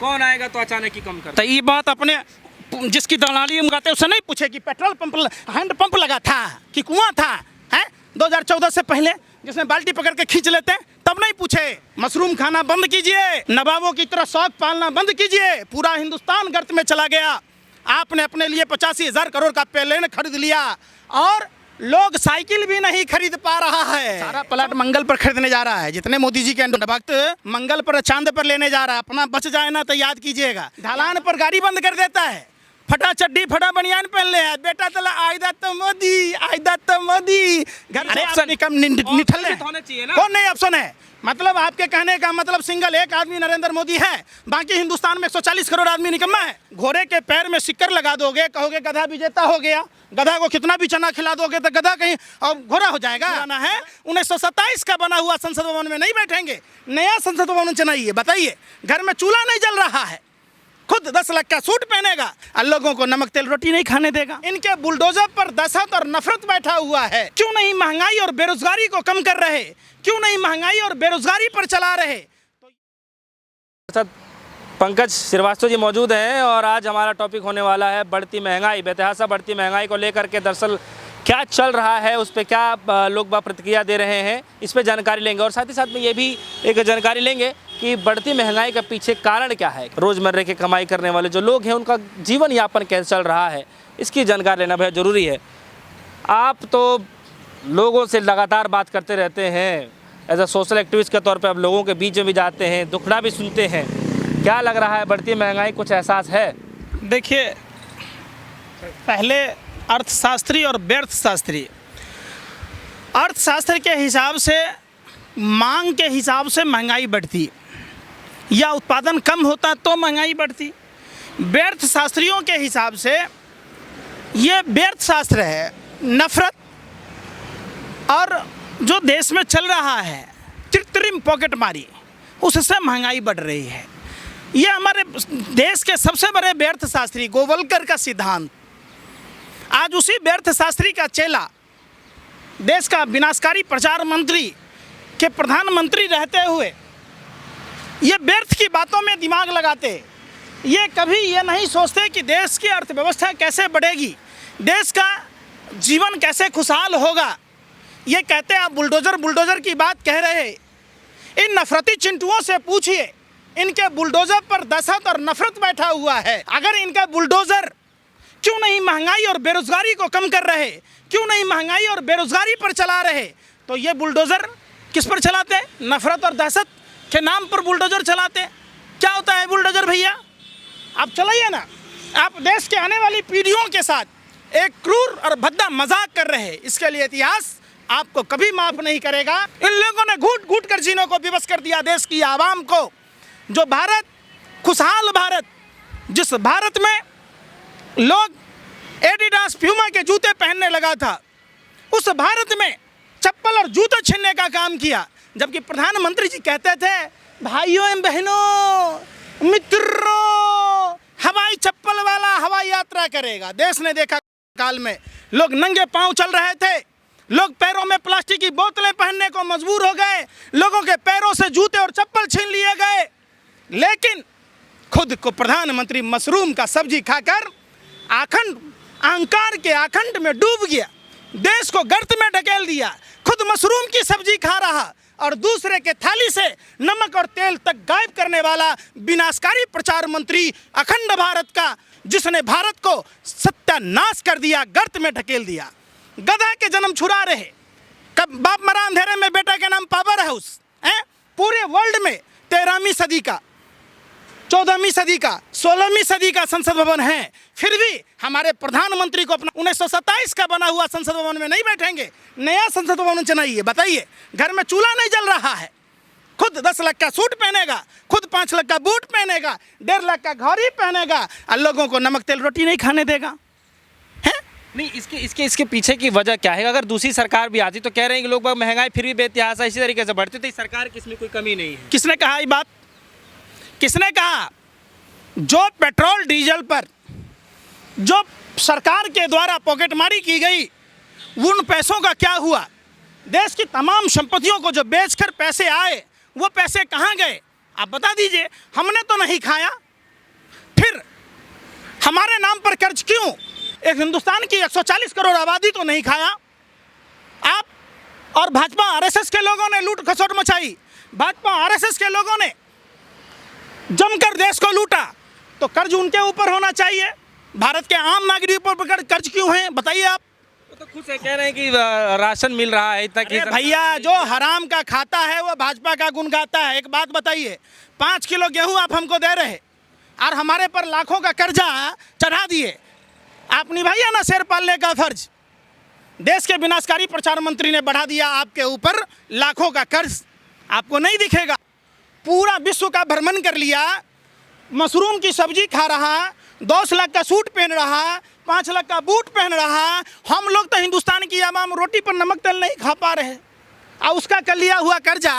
कौन आएगा तो अचानक ही कम कर। तो ये बात अपने जिसकी दलाली मंगाते उससे नहीं पूछे कि पेट्रोल पंप हैंड पंप लगा था कि कुआं था, है 2014 से पहले जिसमें बाल्टी पकड़ के खींच लेते हैं, तब नहीं पूछे। मशरूम खाना बंद कीजिए, नवाबों की तरह शौक पालना बंद कीजिए। पूरा हिंदुस्तान गर्त में चला गया। आपने अपने लिए 85,000 करोड़ का प्लेन खरीद लिया और लोग साइकिल भी नहीं खरीद पा रहा है। सारा प्लाट मंगल पर खरीदने जा रहा है। जितने मोदी जी के वक्त मंगल पर चांद पर लेने जा रहा है। अपना बच जाए ना तो याद कीजिएगा। ढलान पर गाड़ी बंद कर देता है, फटा चड्डी फटा बनियान पहन ले है। बेटा तला आयदा तो मोदी, आयदा तो मोदी। घर से ऑप्शन कम निठल होने चाहिए ना। कौन नहीं ऑप्शन है? मतलब आपके कहने का मतलब सिंगल एक आदमी नरेंद्र मोदी है, बाकी हिंदुस्तान में 140 करोड़ आदमी निकम्मा है। घोड़े के पैर में सिक्कर लगा दोगे, कहोगे गधा विजेता हो गया। गधा को कितना भी चना खिला दोगे तो गधा कहीं और घोड़ा हो जाएगा। आना है 1927 का बना हुआ संसद भवन में नहीं बैठेंगे, नया संसद भवन चाहिए। बताइए, घर में चूल्हा नहीं जल रहा है, खुद 10 लाख का सूट पहनेगा और लोगों को नमक तेल रोटी नहीं खाने देगा। इनके बुलडोजर पर दहशत और नफरत बैठा हुआ है। क्यों नहीं महंगाई और बेरोजगारी को कम कर रहे? क्यों नहीं महंगाई और बेरोजगारी पर चला रहे? पंकज श्रीवास्तव जी मौजूद हैं और आज हमारा टॉपिक होने वाला है बढ़ती महंगाई। बेतहाशा बढ़ती महंगाई को लेकर के दरअसल क्या चल रहा है, उस पर क्या लोग प्रतिक्रिया दे रहे हैं, इस पर जानकारी लेंगे। और साथ ही साथ में ये भी एक जानकारी लेंगे कि बढ़ती महंगाई का पीछे कारण क्या है। रोज़मर्रे की कमाई करने वाले जो लोग हैं उनका जीवन यापन कैसे चल रहा है, इसकी जानकारी लेना बहुत ज़रूरी है। आप तो लोगों से लगातार बात करते रहते हैं, एज अ सोशल एक्टिविस्ट के तौर पे आप लोगों के बीच में भी जाते हैं, दुखड़ा भी सुनते हैं। क्या लग रहा है, बढ़ती महंगाई कुछ एहसास है? देखिए, पहले अर्थशास्त्री और व्यर्थशास्त्री, अर्थशास्त्र के हिसाब से मांग के हिसाब से महंगाई बढ़ती या उत्पादन कम होता तो महंगाई बढ़ती। व्यर्थशास्त्रियों के हिसाब से ये व्यर्थशास्त्र है, नफरत और जो देश में चल रहा है कृत्रिम पॉकेटमारी, उससे महंगाई बढ़ रही है। ये हमारे देश के सबसे बड़े व्यर्थशास्त्री गोवलकर का सिद्धांत, आज उसी व्यर्थशास्त्री का चेला, देश का विनाशकारी प्रचार मंत्री के प्रधानमंत्री रहते हुए ये व्यर्थ की बातों में दिमाग लगाते, ये कभी ये नहीं सोचते कि देश की अर्थव्यवस्था कैसे बढ़ेगी, देश का जीवन कैसे खुशहाल होगा। ये कहते आप बुलडोज़र बुलडोज़र की बात कह रहे। इन नफरती चिंटुओं से पूछिए, इनके बुलडोज़र पर दहशत और नफरत बैठा हुआ है। अगर इनका बुलडोज़र क्यों नहीं महंगाई और बेरोजगारी को कम कर रहे, क्यों नहीं महंगाई और बेरोजगारी पर चला रहे, तो ये बुलडोज़र किस पर चलाते हैं? नफरत और दहशत के नाम पर बुलडोज़र चलाते। क्या होता है बुलडोज़र भैया? आप चलाइए ना। आप देश के आने वाली पीढ़ियों के साथ एक क्रूर और भद्दा मजाक कर रहे हैं। इसके लिए इतिहास आपको कभी माफ़ नहीं करेगा। इन लोगों ने घूट घूट कर जीनों को विवश कर दिया देश की आवाम को। जो भारत, खुशहाल भारत, जिस भारत में लोग एडिडास प्यूमा के जूते पहनने लगा था, उस भारत में चप्पल और जूते छीनने का काम किया। जबकि प्रधानमंत्री जी कहते थे, भाइयों एवं बहनों, मित्रों, हवाई चप्पल वाला हवाई यात्रा करेगा। देश ने देखा काल में लोग नंगे पांव चल रहे थे, लोग पैरों में प्लास्टिक की बोतलें पहनने को मजबूर हो गए, लोगों के पैरों से जूते और चप्पल छीन लिए गए। लेकिन खुद को प्रधानमंत्री मशरूम का सब्जी खाकर अहंकार के आखंड में डूब गया, देश को गर्त में ढकेल दिया। खुद मशरूम की सब्जी खा रहा और दूसरे के थाली से नमक और तेल तक गायब करने वाला विनाशकारी प्रचार मंत्री अखंड भारत का, जिसने भारत को सत्यानाश कर दिया, गर्त में ढकेल दिया। गधा के जन्म छुरा रहे, कब बाप मरा अंधेरे में बेटा के नाम पावर हाउस है। पूरे वर्ल्ड में 13वीं सदी का, 14वीं सदी का, 16वीं सदी का संसद भवन है, फिर भी हमारे प्रधानमंत्री को अपना 1927 का बना हुआ संसद भवन में नहीं बैठेंगे, नया संसद भवन चाहिए। बताइए, घर में चूल्हा नहीं जल रहा है, खुद 10 लाख का सूट पहनेगा, खुद 5 लाख का बूट पहनेगा, 1.5 लाख का घड़ी पहनेगा और लोगों को नमक तेल रोटी नहीं खाने देगा। नहीं, इसके पीछे की वजह क्या है? अगर दूसरी सरकार भी आती तो कह रहे हैं कि लोग महंगाई फिर भी बेतहाशा इसी तरीके से बढ़ती, तो सरकार की इसमें कोई कमी नहीं है। किसने कहा ये बात? किसने कहा? जो पेट्रोल डीजल पर जो सरकार के द्वारा पॉकेटमारी की गई, उन पैसों का क्या हुआ? देश की तमाम संपत्तियों को जो बेचकर पैसे आए, वो पैसे कहाँ गए? आप बता दीजिए। हमने तो नहीं खाया, हमारे नाम पर कर्ज क्यों? एक हिंदुस्तान की 140 करोड़ आबादी तो नहीं खाया आप, और भाजपा आरएसएस के लोगों ने लूट खसोट मचाई, भाजपा आरएसएस के लोगों ने जमकर देश को लूटा, तो कर्ज उनके ऊपर होना चाहिए। भारत के आम नागरिकों पर कर्ज क्यों है बताइए आप? वो तो खुद से कह रहे हैं कि राशन मिल रहा है इतना कि अरे भैया, जो हराम का खाता है वो भाजपा का गुण गाता है। एक बात बताइए, 5 किलो गेहूं आप हमको दे रहे और हमारे पर लाखों का कर्जा चढ़ा दिए, आप निभाइए ना शेर पालने का फर्ज। देश के विनाशकारी प्रचार मंत्री ने बढ़ा दिया आपके ऊपर लाखों का कर्ज, आपको नहीं दिखेगा। पूरा विश्व का भ्रमण कर लिया, मशरूम की सब्जी खा रहा, 10 लाख का सूट पहन रहा, 5 लाख का बूट पहन रहा। हम लोग तो हिंदुस्तान की आवाम रोटी पर नमक तेल नहीं खा पा रहे, और उसका कर लिया हुआ कर्जा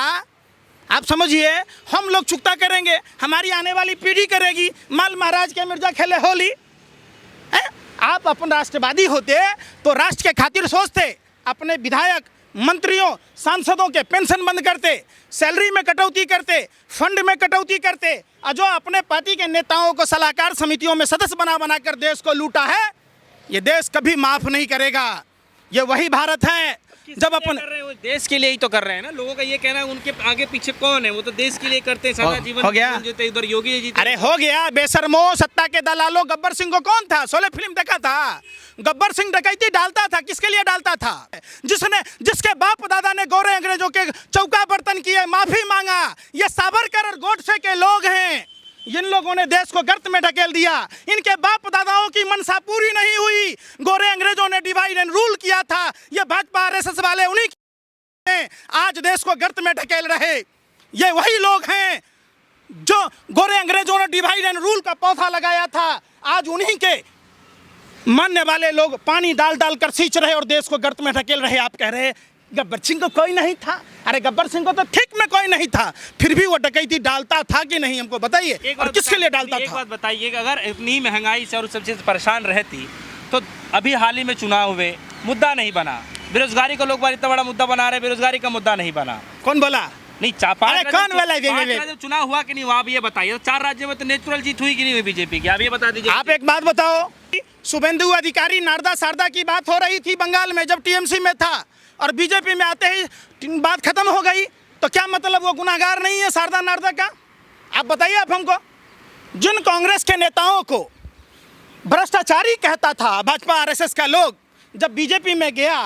आप समझिए हम लोग चुकता करेंगे, हमारी आने वाली पीढ़ी करेगी। माल महाराज के मिर्जा खेले होली है? आप अपन राष्ट्रवादी होते तो राष्ट्र के खातिर सोचते, अपने विधायक मंत्रियों सांसदों के पेंशन बंद करते, सैलरी में कटौती करते, फंड में कटौती करते, और जो अपने पार्टी के नेताओं को सलाहकार समितियों में सदस्य बना बना कर देश को लूटा है, ये देश कभी माफ नहीं करेगा। ये वही भारत है जब अपन देश के लिए ही तो कर रहे हैं ना। लोगों का ये कहना है उनके आगे पीछे कौन है, वो तो देश के लिए करते हैं, सारा जीवन हो गया। जीते, उधर योगी जी। अरे हो गया बेशर्मो, सत्ता के दलालों। गब्बर सिंह को कौन था? 16 फिल्म देखा था। गब्बर सिंह डकैती डालता था, किसके लिए डालता था? जिसके बाप दादा ने गोरे अंग्रेजों के चौका बर्तन किए, माफी मांगा। ये सावरकर और गोडसे के लोग हैं। इन लोगों ने देश को गर्त में ढकेल दिया। इनके बाप दादाओं की मनसा पूरी नहीं हुई। गोरे अंग्रेजों ने डिवाइड एंड रूल किया था, ये भाजपा आरएसएस वाले उन्हीं के आज देश को गर्त में ढकेल रहे। ये वही लोग हैं जो गोरे अंग्रेजों ने डिवाइड एंड रूल का पौधा लगाया था, आज उन्हीं के मानने वाले लोग पानी डाल डाल कर सींच रहे और देश को गर्त में ढकेल रहे। आप कह रहे गब्बर सिंह को कोई नहीं था। अरे गब्बर सिंह को तो ठीक में कोई नहीं था, फिर भी वो डकैती डालता था कि नहीं, हमको बताइए। और किसके लिए डालता था? एक बात बताइए कि अगर इतनी महंगाई से और सबसे परेशान रहती तो अभी हाल ही में चुनाव हुए, मुद्दा नहीं बना। बेरोजगारी को लोग बार इतना बड़ा मुद्दा बना रहे, बेरोजगारी का मुद्दा नहीं बना। कौन बोला? नहीं, कौन वाला चुनाव हुआ कि नहीं हुआ, आप ये बताइए। 4 राज्यों में तो नेचुरल जीत हुई कि नहीं हुई बीजेपी की, आप ये बता दीजिए। आप एक बात बताओ, शुभेंदु अधिकारी नारदा शारदा की बात हो रही थी बंगाल में जब टीएमसी में था, और बीजेपी में आते ही बात खत्म हो गई, तो क्या मतलब वो गुनाहगार नहीं है शारदा नारदा का? आप बताइए आप हमको। जिन कांग्रेस के नेताओं को भ्रष्टाचारी कहता था भाजपा आरएसएस का लोग, जब बीजेपी में गया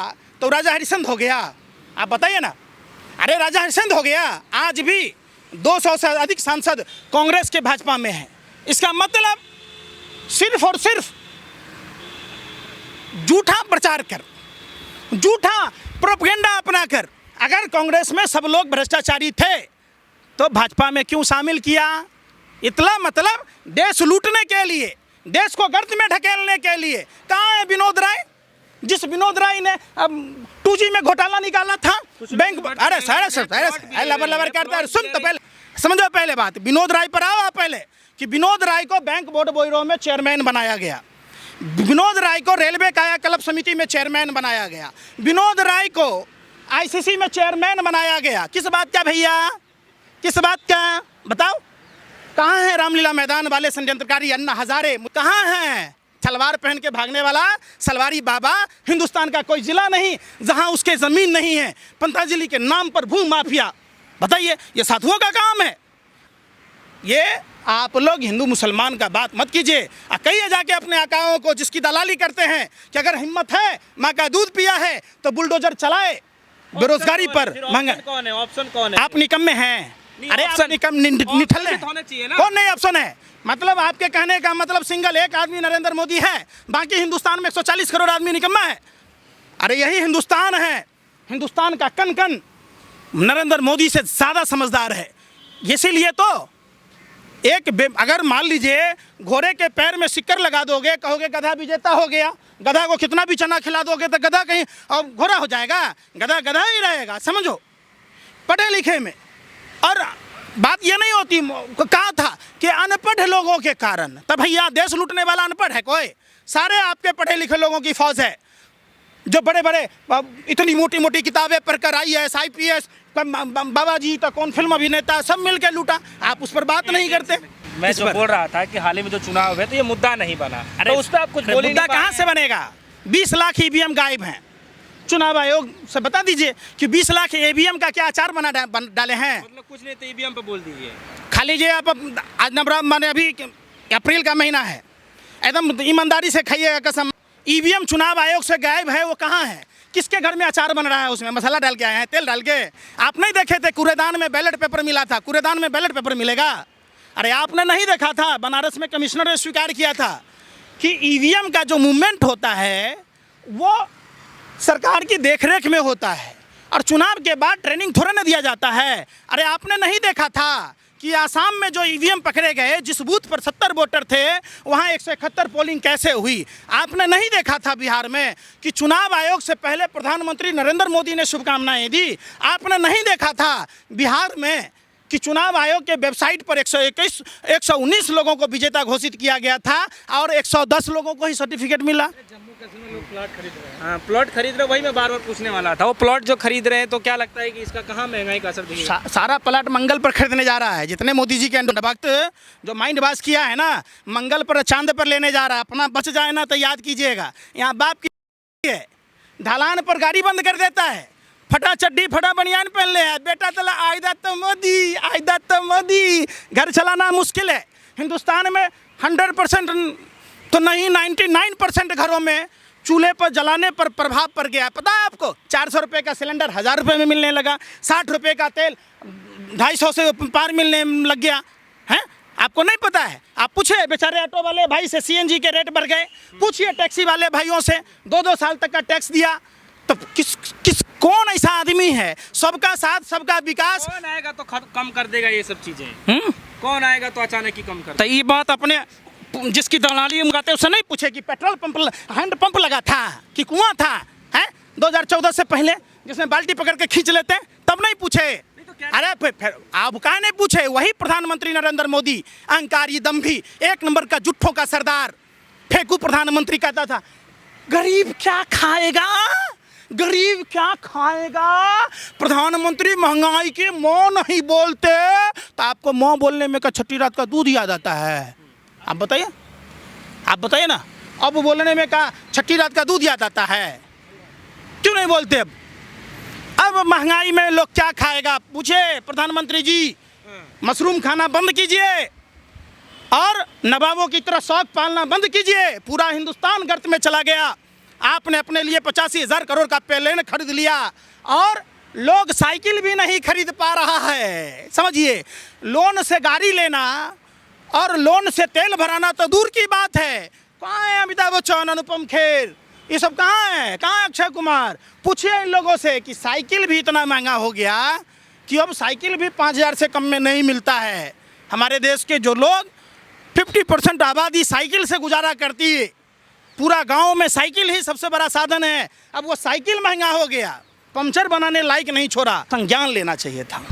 तो राजा हरिश्चंद्र हो गया। आप बताइए ना। अरे राजा हरिश्चंद्र हो गया। आज भी 200 से अधिक सांसद कांग्रेस के भाजपा में हैं। इसका मतलब सिर्फ और सिर्फ झूठा प्रचार कर, झूठा प्रोपेगेंडा अपनाकर, अगर कांग्रेस में सब लोग भ्रष्टाचारी थे तो भाजपा में क्यों शामिल किया? इतना मतलब देश लूटने के लिए, देश को गर्त में ढकेलने के लिए। कहाँ है विनोद राय? जिस विनोद राय ने अब 2G में घोटाला निकाला था, बैंक, अरे सारे लबर करता है। सुन तो पहले समझो, पहले बात विनोद राय पर आओ पहले, कि विनोद राय को बैंक बोर्ड ब्यूरो में चेयरमैन बनाया गया, विनोद राय को रेलवे कायाकल्प समिति में चेयरमैन बनाया गया, विनोद राय को आईसीसी में चेयरमैन बनाया गया। किस बात का भैया, किस बात का बताओ? कहाँ है रामलीला मैदान वाले षड्यंत्रकारी अन्ना हजारे? कहाँ हैं तलवार पहन के भागने वाला सलवारी बाबा? हिंदुस्तान का कोई जिला नहीं जहाँ उसके ज़मीन नहीं है। पंतजलि के नाम पर भू माफिया, बताइए ये साधुओं का काम है? ये आप लोग हिंदू मुसलमान का बात मत कीजिए। कहिए जाके अपने आकाओं को जिसकी दलाली करते हैं कि अगर हिम्मत है, माँ का दूध पिया है तो बुलडोजर चलाए बेरोजगारी पर। महंगा कौन है? ऑप्शन कौन है? आप निकम्मे हैं। अरे आप निठल्ले हैं। कौन नहीं ऑप्शन है? मतलब आपके कहने का मतलब सिंगल एक आदमी नरेंद्र मोदी है, बाकी हिंदुस्तान में 140 करोड़ आदमी निकम्मा है। अरे यही हिंदुस्तान है। हिंदुस्तान का कन कन नरेंद्र मोदी से ज़्यादा समझदार है। इसीलिए तो अगर मान लीजिए घोड़े के पैर में सिक्कर लगा दोगे, कहोगे गधा विजेता हो गया, गधा को कितना भी चना खिला दोगे तो गधा कहीं और घोड़ा हो जाएगा? गधा गधा ही रहेगा, समझो, पढ़े लिखे में। और बात ये नहीं होती, कहा था कि अनपढ़ लोगों के कारण, तब भैया देश लूटने वाला अनपढ़ है कोई? सारे आपके पढ़े लिखे लोगों की फौज है जो बड़े बड़े इतनी मोटी मोटी किताबें पढ़कर IAS IPS, बाबा जी तो कौन फिल्म अभिनेता सब मिल के लूटा। आप उस पर बात नहीं करते। मैं इस जो पर। बोल रहा था कि हाल ही में जो चुनाव है तो ये मुद्दा नहीं बना, अरे तो उस पर आप कुछ बोल ही मुद्दा नहीं पा कहाँ रहे से हैं। बनेगा? 20 लाख ईवीएम गायब हैं। चुनाव आयोग से बता दीजिए कि 20 लाख ईवीएम का क्या अचार डाले हैं। मतलब कुछ नहीं तो ईवीएम पे बोल दीजिए। खाली लीजिए आप, आज नवरात्र माने अभी अप्रैल का महीना है, एकदम ईमानदारी से खाइएगा कसम। ईवीएम चुनाव आयोग से गायब है, वो कहाँ है? किसके घर में अचार बन रहा है? उसमें मसाला डाल के आए हैं, तेल डाल के। आप नहीं देखे थे कूड़ेदान में बैलेट पेपर मिला था? कूड़ेदान में बैलेट पेपर मिलेगा? अरे आपने नहीं देखा था? बनारस में कमिश्नर ने स्वीकार किया था कि ईवीएम का जो मूवमेंट होता है वो सरकार की देखरेख में होता है, और चुनाव के बाद ट्रेनिंग थोड़ा ना दिया जाता है। अरे आपने नहीं देखा था कि आसाम में जो ईवीएम पकड़े गए, जिस बूथ पर 70 वोटर थे वहाँ 171 पोलिंग कैसे हुई? आपने नहीं देखा था बिहार में कि चुनाव आयोग से पहले प्रधानमंत्री नरेंद्र मोदी ने शुभकामनाएं दी? आपने नहीं देखा था बिहार में कि चुनाव आयोग के वेबसाइट पर 119 लोगों को विजेता घोषित किया गया था और 110 लोगों को ही सर्टिफिकेट मिला? जम्मू कश्मीर में लोग प्लॉट खरीद रहे हैं। हाँ, प्लॉट खरीद रहे हैं, वही मैं बार बार पूछने वाला था। वो प्लॉट जो खरीद रहे हैं तो क्या लगता है कि इसका कहाँ महंगाई का असर दिखेगा? सारा प्लाट मंगल पर खरीदने जा रहा है। जितने मोदी जी के वक्त जो माइंड वाश किया है ना, मंगल पर चांद पर लेने जा रहा है। अपना बच जाए ना तो याद कीजिएगा, यहाँ बाप की है, ढलान पर गाड़ी बंद कर देता है, फटा चड्डी फटा बनियान पहन ले है, बेटा तला आयदा तो मोदी, आयदा तो मोदी। घर चलाना मुश्किल है हिंदुस्तान में। 100% तो नहीं, 99% घरों में चूल्हे पर जलाने पर प्रभाव पड़ गया। पता है आपको? 400 रुपये का सिलेंडर 1000 रुपये में मिलने लगा, 60 रुपये का तेल 250 से पार मिलने लग गया है। आपको नहीं पता है? आप पूछे बेचारे ऑटो वाले भाई से, सीएनजी के रेट बढ़ गए। पूछिए टैक्सी वाले भाइयों से, 2-2 साल तक का टैक्स दिया। तो कौन ऐसा आदमी है? सबका साथ सबका विकास। कौन आएगा तो कम कर देगा ये सब चीजें? कौन आएगा तो अचानक ही कम कर? तो ये बात अपने जिसकी दलाली उमगाते उससे नहीं पूछे कि पेट्रोल पंप हैंड पंप लगा था कि कुआं था है 2014 से पहले, जिसमें बाल्टी पकड़ के खींच लेते, तब नहीं पूछे? अरे फिर आप काहे नहीं पूछे? वही प्रधानमंत्री नरेंद्र मोदी, अहंकारी दम्भी, 1 नंबर का जुट्ठों का सरदार, फेंकू प्रधानमंत्री कहता था गरीब क्या खाएगा, गरीब क्या खाएगा। प्रधानमंत्री महंगाई के मौ नहीं बोलते तो आपको मौ बोलने में का छठी रात का दूध याद आता है? आप बताइए, आप बताइए ना। अब बोलने में का छठी रात का दूध याद आता है? क्यों नहीं बोलते? अब महंगाई में लोग क्या खाएगा पूछे प्रधानमंत्री जी। मशरूम खाना बंद कीजिए और नवाबों की तरह शौक पालना बंद कीजिए। पूरा हिंदुस्तान गर्त में चला गया। आपने अपने लिए 85,000 करोड़ का प्लेन खरीद लिया और लोग साइकिल भी नहीं खरीद पा रहा है। समझिए, लोन से गाड़ी लेना और लोन से तेल भराना तो दूर की बात है। कहाँ है अमिताभ बच्चन, अनुपम खेर, ये सब कहाँ है? कहाँ है अक्षय कुमार? पूछिए इन लोगों से कि साइकिल भी इतना महंगा हो गया कि अब साइकिल भी 5,000 से कम में नहीं मिलता है। हमारे देश के जो लोग 50% आबादी साइकिल से गुजारा करती है। पूरा गांव में साइकिल ही सबसे बड़ा साधन है। अब वो साइकिल महंगा हो गया, पंचर बनाने लायक नहीं छोड़ा। संज्ञान लेना चाहिए था।